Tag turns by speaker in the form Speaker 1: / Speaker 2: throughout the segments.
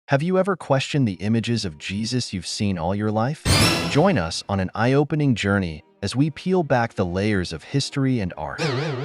Speaker 1: Have you ever questioned the images of Jesus you've seen all your life? Join us on an eye-opening journey as we peel back the layers of history and art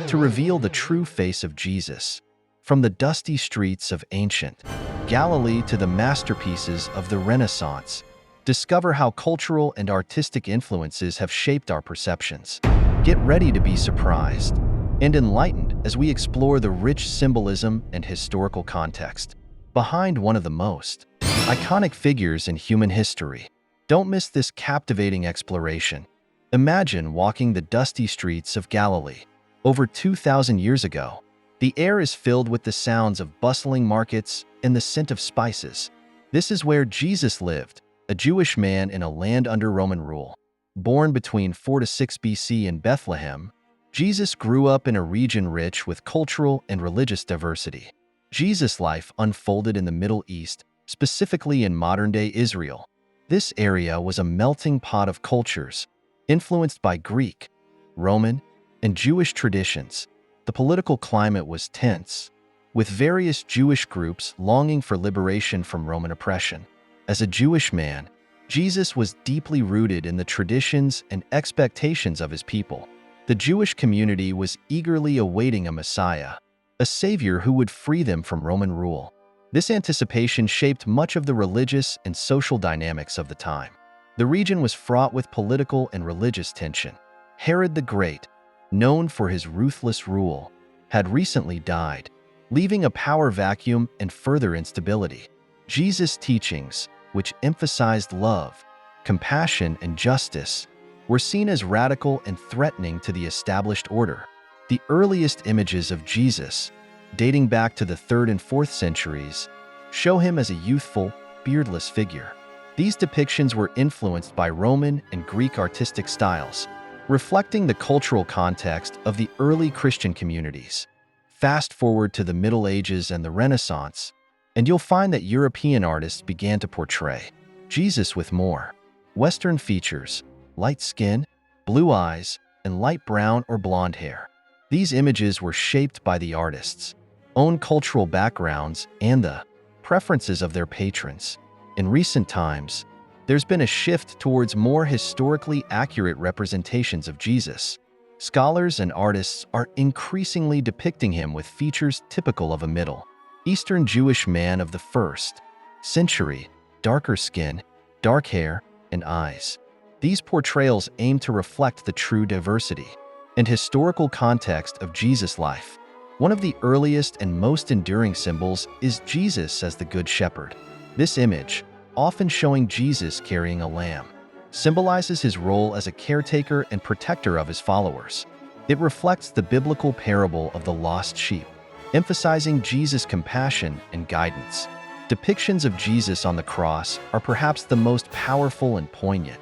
Speaker 1: to reveal the true face of Jesus. From the dusty streets of ancient Galilee to the masterpieces of the Renaissance, discover how cultural and artistic influences have shaped our perceptions. Get ready to be surprised and enlightened as we explore the rich symbolism and historical context behind one of the most iconic figures in human history. Don't miss this captivating exploration. Imagine walking the dusty streets of Galilee. Over 2,000 years ago, the air is filled with the sounds of bustling markets and the scent of spices. This is where Jesus lived, a Jewish man in a land under Roman rule. Born between 4 to 6 BC in Bethlehem, Jesus grew up in a region rich with cultural and religious diversity. Jesus' life unfolded in the Middle East, specifically in modern-day Israel. This area was a melting pot of cultures, influenced by Greek, Roman, and Jewish traditions. The political climate was tense, with various Jewish groups longing for liberation from Roman oppression. As a Jewish man, Jesus was deeply rooted in the traditions and expectations of his people. The Jewish community was eagerly awaiting a Messiah, a savior who would free them from Roman rule. This anticipation shaped much of the religious and social dynamics of the time. The region was fraught with political and religious tension. Herod the Great, known for his ruthless rule, had recently died, leaving a power vacuum and further instability. Jesus' teachings, which emphasized love, compassion, and justice, were seen as radical and threatening to the established order. The earliest images of Jesus, dating back to the 3rd and 4th centuries, show him as a youthful, beardless figure. These depictions were influenced by Roman and Greek artistic styles, reflecting the cultural context of the early Christian communities. Fast forward to the Middle Ages and the Renaissance, and you'll find that European artists began to portray Jesus with more Western features, light skin, blue eyes, and light brown or blonde hair. These images were shaped by the artists' own cultural backgrounds and the preferences of their patrons. In recent times, there's been a shift towards more historically accurate representations of Jesus. Scholars and artists are increasingly depicting him with features typical of a Middle Eastern Jewish man of the 1st century: darker skin, dark hair, and eyes. These portrayals aim to reflect the true diversity and historical context of Jesus' life. One of the earliest and most enduring symbols is Jesus as the Good Shepherd. This image, often showing Jesus carrying a lamb, symbolizes his role as a caretaker and protector of his followers. It reflects the biblical parable of the lost sheep, emphasizing Jesus' compassion and guidance. Depictions of Jesus on the cross are perhaps the most powerful and poignant.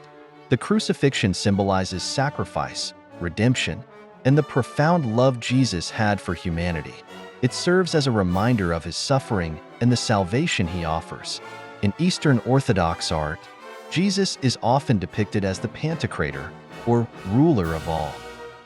Speaker 1: The crucifixion symbolizes sacrifice, redemption, and the profound love Jesus had for humanity. It serves as a reminder of his suffering and the salvation he offers. In Eastern Orthodox art, Jesus is often depicted as the Pantocrator, or ruler of all.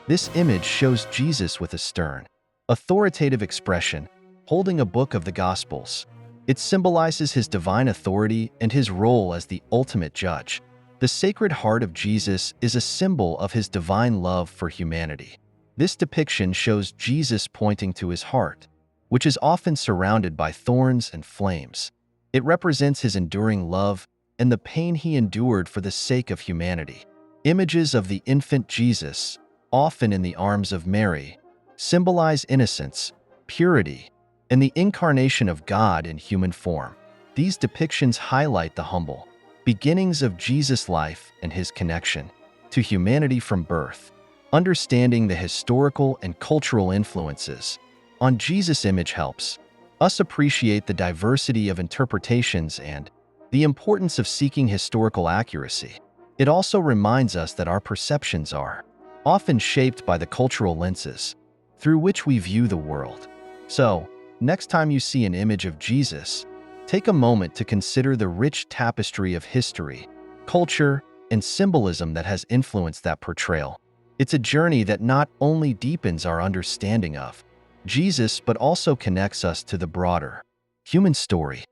Speaker 1: This image shows Jesus with a stern, authoritative expression, holding a book of the Gospels. It symbolizes his divine authority and his role as the ultimate judge. The Sacred Heart of Jesus is a symbol of his divine love for humanity. This depiction shows Jesus pointing to his heart, which is often surrounded by thorns and flames. It represents his enduring love and the pain he endured for the sake of humanity. Images of the infant Jesus, often in the arms of Mary, symbolize innocence, purity, and the incarnation of God in human form. These depictions highlight the humble beginnings of Jesus' life and his connection to humanity from birth. Understanding the historical and cultural influences on Jesus' image helps us appreciate the diversity of interpretations and the importance of seeking historical accuracy. It also reminds us that our perceptions are often shaped by the cultural lenses through which we view the world. So, next time you see an image of Jesus, take a moment to consider the rich tapestry of history, culture, and symbolism that has influenced that portrayal. It's a journey that not only deepens our understanding of Jesus, but also connects us to the broader human story.